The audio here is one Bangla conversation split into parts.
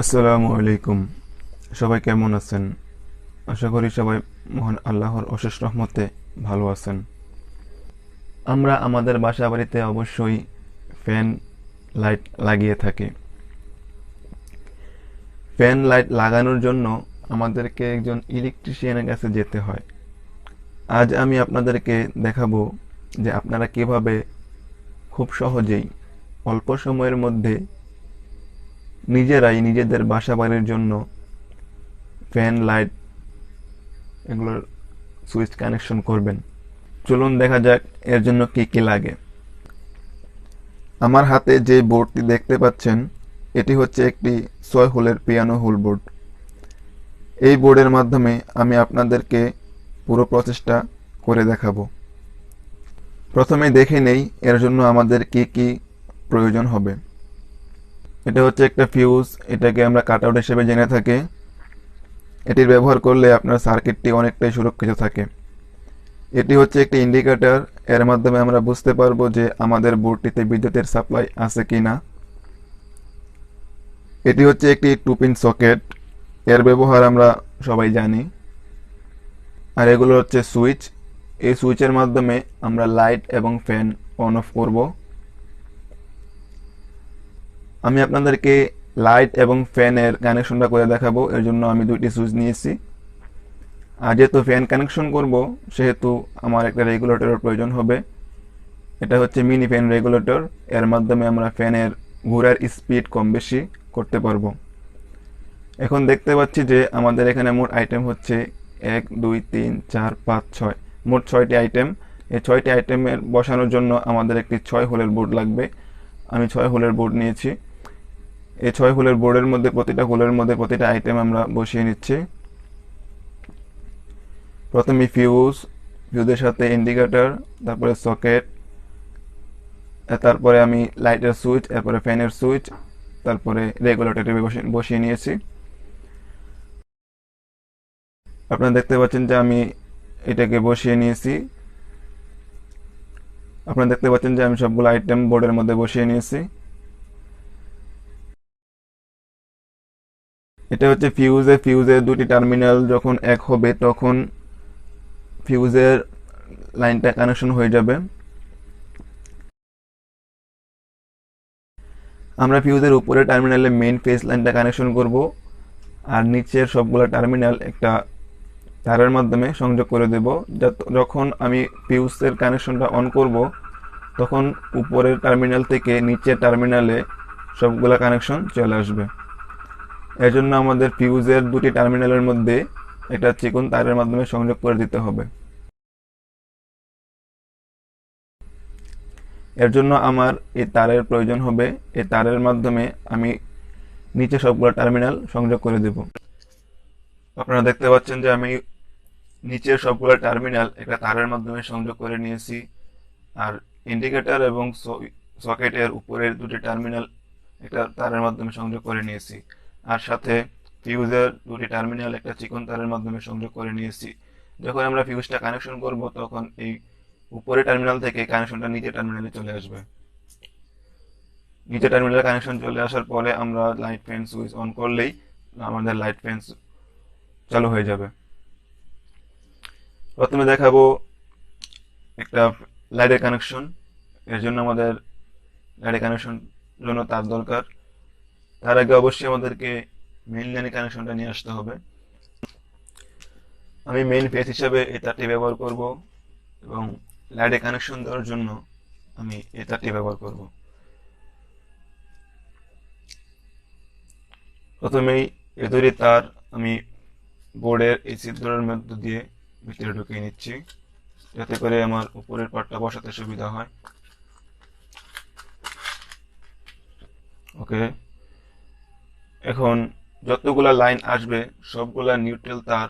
আসসালামু আলাইকুম। সবাই কেমন আছেন? আশা করি সবাই মহান আল্লাহর অশেষ রহমতে ভালো আছেন। আমরা আমাদের বাসা বাড়িতে অবশ্যই ফ্যান লাইট লাগিয়ে থাকি। ফ্যান লাইট লাগানোর জন্য আমাদেরকে একজন ইলেকট্রিশিয়ানের কাছে যেতে হয়। আজ আমি আপনাদেরকে দেখাবো যে আপনারা কিভাবে খুব সহজেই অল্প সময়ের মধ্যে নিজেরাই নিজেদের বাসা বাড়ির জন্য ফ্যান লাইট এগুলোর সুইচ কানেকশন করবেন। চলুন দেখা যাক এর জন্য কি কি লাগে। আমার হাতে যে বোর্ডটি দেখতে পাচ্ছেন এটি হচ্ছে একটি 6 হোলের পিয়ানো হোল বোর্ড। এই বোর্ডের মাধ্যমে আমি আপনাদেরকে পুরো প্রসেসটা করে দেখাবো। প্রথমে দেখে নেই এর জন্য আমাদের কি কি প্রয়োজন হবে। এটা হচ্ছে একটা ফিউজ, এটাকে আমরা কাট আউট হিসেবে জেনে থাকি। এটির ব্যবহার করলে আপনার সার্কিটটি অনেকটাই সুরক্ষিত থাকে। এটি হচ্ছে একটি ইন্ডিকেটর, এর মাধ্যমে আমরা বুঝতে পারবো যে আমাদের বোর্ডটিতে বিদ্যুতের সাপ্লাই আছে কিনা। এটি হচ্ছে একটি 2 পিন সকেট, এর ব্যবহার আমরা সবাই জানি। আর এগুলো হচ্ছে সুইচ, এই সুইচের মাধ্যমে আমরা লাইট এবং ফ্যান অন অফ করব। আমি আপনাদেরকে লাইট এবং ফ্যানের কানেকশনটা করে দেখাবো, এর জন্য আমি দুইটি সুইচ নিয়েছি। আর যেহেতু ফ্যান কানেকশন করব সেহেতু আমার একটা রেগুলেটরের প্রয়োজন হবে। এটা হচ্ছে মিনি ফ্যান রেগুলেটর, এর মাধ্যমে আমরা ফ্যানের ঘোরার স্পিড কম বেশি করতে পারবো। এখন দেখতে পাচ্ছি যে আমাদের এখানে মোট আইটেম হচ্ছে 1 2 3 4 5 6, মোট 6টি আইটেম। এই 6টি আইটেমের বসানোর জন্য আমাদের একটি 6 হোলের বোর্ড লাগবে। আমি 6 হোলের বোর্ড নিয়েছি। এই 6 হোলের বোর্ডের মধ্যে প্রতিটা হোলের মধ্যে প্রতিটা আইটেম আমরা বসিয়ে নিচ্ছি। প্রথমে ফিউজের সাথে ইন্ডিকেটর, তারপরে সকেট, তারপরে আমি লাইটের সুইচ, তারপরে ফ্যানের সুইচ, তারপরে রেগুলেটরে বসিয়ে নিয়েছি। আপনারা দেখতে পাচ্ছেন যে আমি এটাকে বসিয়ে নিয়েছি। আপনারা দেখতে পাচ্ছেন যে আমি সবগুলো আইটেম বোর্ডের মধ্যে বসিয়ে নিয়েছি। এটা হচ্ছে ফিউজের দুটি টার্মিনাল যখন এক হবে তখন ফিউজের লাইনটা কানেকশন হয়ে যাবে। আমরা ফিউজের উপরে টার্মিনালে মেইন ফেজ লাইনটা কানেকশন করব, আর নিচের সবগুলো টার্মিনাল একটা তারের মাধ্যমে সংযোগ করে দেব। যখন আমি ফিউজের কানেকশনটা অন করব তখন উপরের টার্মিনাল থেকে নিচের টার্মিনালে সবগুলা কানেকশন চলে আসবে। এর জন্য আমাদের ফিউজের দুটি টার্মিনালের মধ্যে একটা চিকন তারের মাধ্যমে সংযোগ করে দিতে হবে। এর জন্য আমার এই তারের প্রয়োজন হবে। এই তারের মাধ্যমে আমি নিচে সবগুলো টার্মিনাল সংযোগ করে দেব। আপনারা দেখতে পাচ্ছেন যে আমি নিচের সবগুলো টার্মিনাল একটা তারের মাধ্যমে সংযোগ করে নিয়েছি। আর ইন্ডিকেটর এবং সকেটের উপরের দুটি টার্মিনাল একটা তারের মাধ্যমে সংযোগ করে নিয়েছি। আর সাথে ফিউজের দুটি টার্মিনাল একটা চিকন তারের মাধ্যমে সংযোগ করে নিয়েছি। যখন আমরা ফিউজটা কানেকশন করব তখন এই উপরের টার্মিনাল থেকে কানেকশনটা নিচের টার্মিনালে চলে আসবে। নিচের টার্মিনালে কানেকশন চলে আসার পরে আমরা লাইট ফ্যান সুইচ অন করলেই আমাদের লাইট ফ্যান চালু হয়ে যাবে। প্রথমে দেখাবো একটা লাইটের কানেকশন। এর জন্য আমাদের লাইটের কানেকশন জন্য তার দরকার। তার আগে অবশ্যই আমাদেরকে মেইন লাইনের কানেকশনটা নিয়ে আসতে হবে। আমি মেইন ফেস হিসাবে এই তারটি ব্যবহার করব এবং লাইটে কানেকশন দেওয়ার জন্য আমি এই তারটি ব্যবহার করব। প্রথমেই এ তৈরি তার আমি বোর্ডের এই ছিদ্রের মধ্য দিয়ে ভিতরে ঢুকিয়ে নিচ্ছি, যাতে করে আমার উপরের পার্টটা বসাতে সুবিধা হয়। ওকে, এখন যতগুলা লাইন আসবে সবগুলা নিউট্রাল তার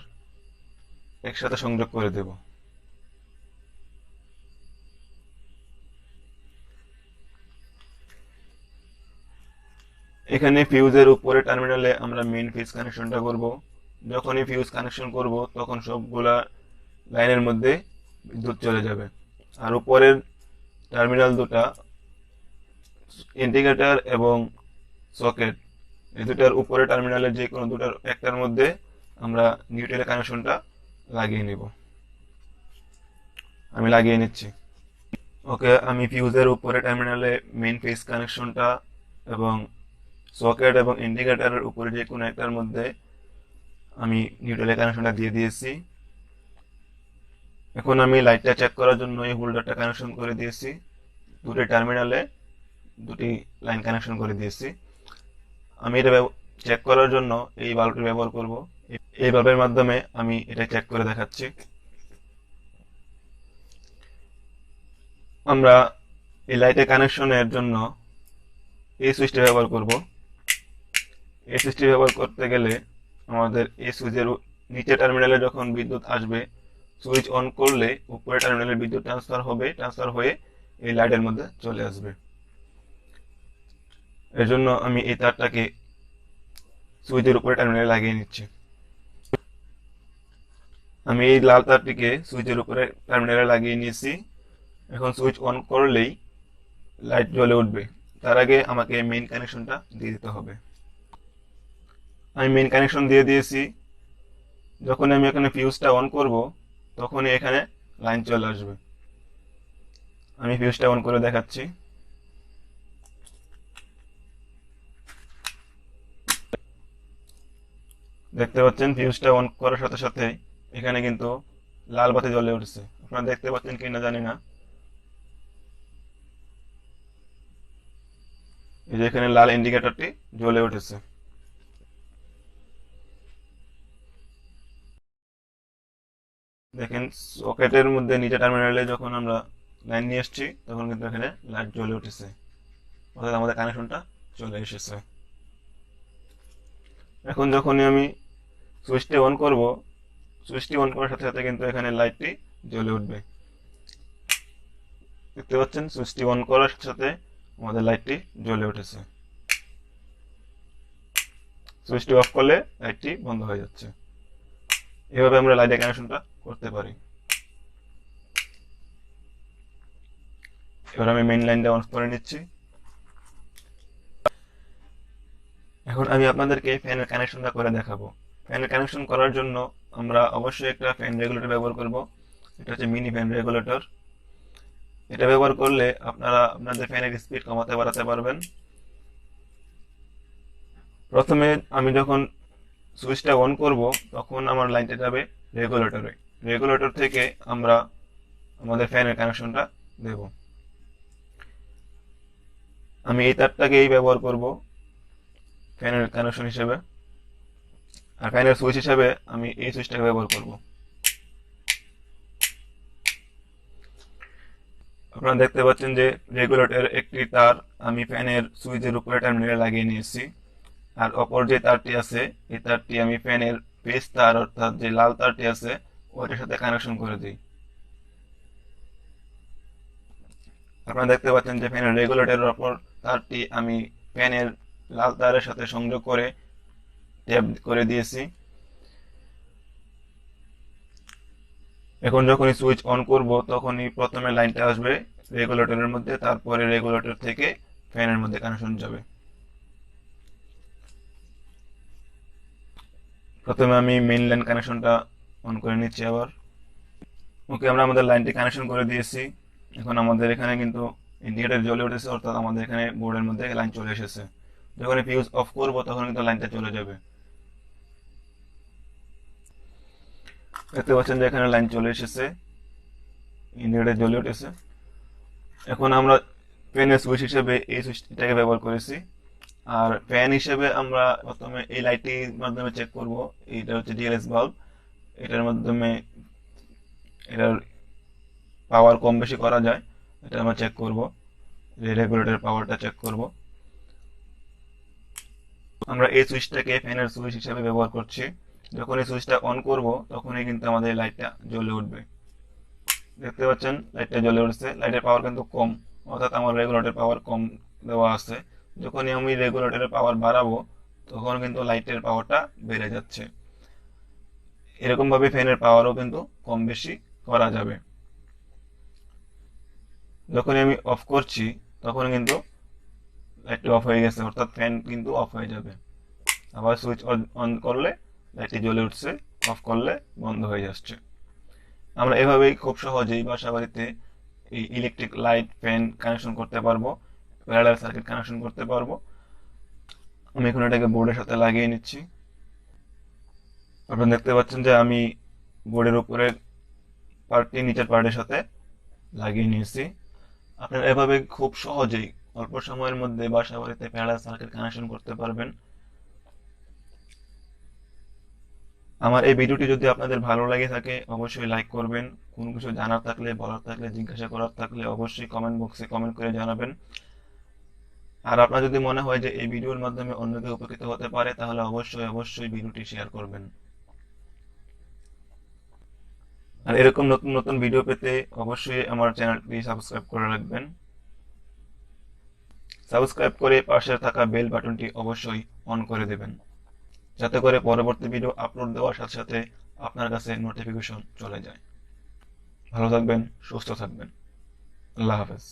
একসাথে সংযোগ করে দেব। এখানে ফিউজের উপরে টার্মিনালে আমরা মেইন ফিউজ কানেকশনটা করব। যখনই ফিউজ কানেকশন করব তখন সবগুলা লাইনের মধ্যে বিদ্যুৎ চলে যাবে। আর উপরের টার্মিনাল দুটা ইন্ডিকেটর এবং সকেট এই দুটার উপরে টার্মিনালের যে কোনো দুটার একটার মধ্যে আমরা নিউট্রালের কানেকশনটা লাগিয়ে নেব। আমি লাগিয়ে নিচ্ছি। ওকে, আমি ফিউজের উপরে টার্মিনালে মেইন ফেজ কানেকশনটা এবং সকেট এবং ইন্ডিকেটরের উপরে যে কোনো একটার মধ্যে আমি নিউট্রালের কানেকশনটা দিয়ে দিয়েছি। এখন আমি লাইটটা চেক করার জন্য এই হোল্ডারটা কানেকশন করে দিয়েছি, দুটি টার্মিনালে দুটি লাইন কানেকশন করে দিয়েছি। আমি এটা চেক করার জন্য এই বাল্বটি ব্যবহার করব। এই বাল্বের মাধ্যমে আমি এটা চেক করে দেখাচ্ছি। আমরা এই লাইটের কানেকশনের জন্য এই সুইচটা ব্যবহার করব। এই সুইচটি ব্যবহার করতে গেলে আমাদের এই সুইচের নিচে টার্মিনালে যখন বিদ্যুৎ আসবে, সুইচ অন করলে উপরে টার্মিনালে বিদ্যুৎ ট্রান্সফার হয়ে এই লাইটের মধ্যে চলে আসবে। এর জন্য আমি এই তারটাকে সুইচের উপরে টার্মিনালে লাগিয়ে নিচ্ছি। আমি এই লাল তারটিকে সুইচের উপরে টার্মিনালে লাগিয়ে নিয়েছি। এখন সুইচ অন করলেই লাইট জ্বলে উঠবে। তার আগে আমাকে মেইন কানেকশনটা দিয়ে দিতে হবে। আমি মেইন কানেকশন দিয়ে দিয়েছি। যখন আমি এখানে ফিউজটা অন করব তখনই এখানে লাইন চলে আসবে। আমি ফিউজটা অন করে দেখাচ্ছি। দেখতে পাচ্ছেন ফিউজটা অন করার সাথে সাথে এখানে কিন্তু লাল বাতি জ্বলে উঠছে। আপনারা দেখতে পাচ্ছেন কিনা জানি না, এই যে এখানে লাল ইন্ডিকেটরটি জ্বলে উঠেছে। দেখেন সকেটের মধ্যে নিচে টার্মিনালে যখন আমরা লাইন নিয়ে এসেছি তখন কিন্তু এখানে লাইট জ্বলে উঠেছে, অর্থাৎ আমাদের কানেকশনটা চলে এসেছে। এখন যখনই আমি সুইচটি অন করব, সুইচটি অন করার সাথে সাথে কিন্তু এখানে লাইটটি জ্বলে উঠবে। দেখতে পাচ্ছেন সুইচটি অন করার সাথে সাথে আমাদের লাইটটি জ্বলে উঠেছে। সুইচটি অফ করলে লাইটটি বন্ধ হয়ে যাচ্ছে। এভাবে আমরা লাইটের কানেকশনটা করতে পারি। এবার আমি মেইন লাইনটা অন করে নিচ্ছি। এখন আমি আপনাদেরকে ফ্যানের কানেকশনটা করে দেখাবো। ফ্যানের কানেকশন করার জন্য আমরা অবশ্যই একটা ফ্যান রেগুলেটর ব্যবহার করব। এটা হচ্ছে মিনি ফ্যান রেগুলেটর। এটা ব্যবহার করলে আপনারা আপনাদের ফ্যানের স্পিড কমাতে বাড়াতে পারবেন। প্রথমে আমি যখন সুইচটা অন করব তখন আমার লাইনটা যাবে রেগুলেটরে। রেগুলেটর থেকে আমরা আমাদের ফ্যানের কানেকশনটা দেব। আমি এই তারটাকেই ব্যবহার করব ফ্যানের কানেকশন হিসেবে, আর ফ্যানের সুইচ হিসেবে আমি এই সুইচটাকে ব্যবহার করব। আপনারা দেখতে পাচ্ছেন যে রেগুলেটরের একটি তার আমি ফ্যানের সুইচের উপরে টার্মিনালে লাগিয়ে নিয়েছি, আর অপর যে তারটি আছে এই তারটি আমি ফ্যানের বেস তার অর্থাৎ যে লাল তারটি আছে ওইটার সাথে কানেকশন করে দিই। আপনারা দেখতে পাচ্ছেন যে ফ্যানের রেগুলেটরের অপর তারটি আমি ফ্যানের লাল তারের সাথে সংযোগ করে ট্যাপ করে দিয়েছি। এখন যখনই সুইচ অন করব তখনই প্রথমে লাইনটা আসবে রেগুলেটরের মধ্যে, তারপরে রেগুলেটর থেকে ফ্যানের মধ্যে কানেকশন যাবে। প্রথমে আমি মেইন লাইন কানেকশনটা অন করে নিচ্ছি আবার। ওকে, আমরা আমাদের লাইনটি কানেকশন করে দিয়েছি। এখন আমাদের এখানে কিন্তু ইন্ডিকেটর জ্বলে উঠেছে, অর্থাৎ আমাদের এখানে বোর্ডের মধ্যে লাইন চলে এসেছে। যখন ফিউজ অফ করব তখন কিন্তু লাইনটা চলে যাবে। দেখতে পাচ্ছেন যে এখানে লাইন চলে এসেছে, ইন্ডিকেটর জ্বলে উঠেছে। এখন আমরা ফ্যানের সুইচ হিসেবে এই সুইচটাকে ব্যবহার করেছি, আর ফ্যান হিসেবে আমরা প্রথমে এই লাইটটির মাধ্যমে চেক করব। এটা হচ্ছে ডিএলএস বাল্ব, এটার মাধ্যমে এটার পাওয়ার কম বেশি করা যায়, এটা আমরা চেক করব। রেগুলেটরের পাওয়ারটা চেক করব। আমরা এই সুইচটাকে ফ্যানের সুইচ হিসেবে ব্যবহার করছি। যখন এই সুইচটা অন করব তখনই কিন্তু আমাদের লাইটটা জ্বলে উঠবে। দেখতে পাচ্ছেন লাইটটা জ্বলে উঠছে। লাইটের পাওয়ার কিন্তু কম, অর্থাৎ আমার রেগুলেটরের পাওয়ার কম দেওয়া আছে। যখনই আমি রেগুলেটরের পাওয়ার বাড়াবো তখন কিন্তু লাইটের পাওয়ারটা বেড়ে যাচ্ছে। এরকম ভাবে ফ্যানের পাওয়ারও কিন্তু কম বেশি করা যাবে। যখন আমি অফ করছি তখন কিন্তু লাইটটা অফ হয়ে গেছে, অর্থাৎ ফ্যান কিন্তু অফ হয়ে যাবে। আবার সুইচ অন করলে লাইটটি জ্বলে উঠছে, অফ করলে বন্ধ হয়ে যাচ্ছে। আমরা এভাবেই খুব সহজেই বাসা বাড়িতে এই ইলেকট্রিক লাইট ফ্যান কানেকশন করতে পারবো, প্যারালাল সার্কিট কানেকশন করতে পারবো। আমি এখন এটাকে বোর্ডের সাথে লাগিয়ে নিচ্ছি। আপনারা দেখতে পাচ্ছেন যে আমি বোর্ডের উপরের পার্টটি নিচের পার্টের সাথে লাগিয়ে নিয়েছি। আপনারা এভাবে খুব সহজেই অল্প সময়ের মধ্যে বাসা বাড়িতে প্যারালাল সার্কিট কানেকশন করতে পারবেন। আমার এই ভিডিওটি যদি আপনাদের ভালো লাগে থাকে অবশ্যই লাইক করবেন। কোনো কিছু জানার থাকলে, বলার থাকলে, জিজ্ঞাসা করার থাকলে অবশ্যই কমেন্ট বক্সে কমেন্ট করে জানাবেন। আর আপনার যদি মনে হয় যে এই ভিডিওর মাধ্যমে অন্য কেউ উপকৃত হতে পারে, তাহলে অবশ্যই অবশ্যই ভিডিওটি শেয়ার করবেন। আর এরকম নতুন নতুন ভিডিও পেতে অবশ্যই আমার চ্যানেলটি সাবস্ক্রাইব করে রাখবেন। সাবস্ক্রাইব করে পাশে থাকা বেল বাটনটি অবশ্যই অন করে দেবেন, যাতে করে পরবর্তী ভিডিও আপলোড দেওয়ার সাথে সাথে আপনার কাছে নোটিফিকেশন চলে যায়। ভালো থাকবেন, সুস্থ থাকবেন। আল্লাহ হাফেজ।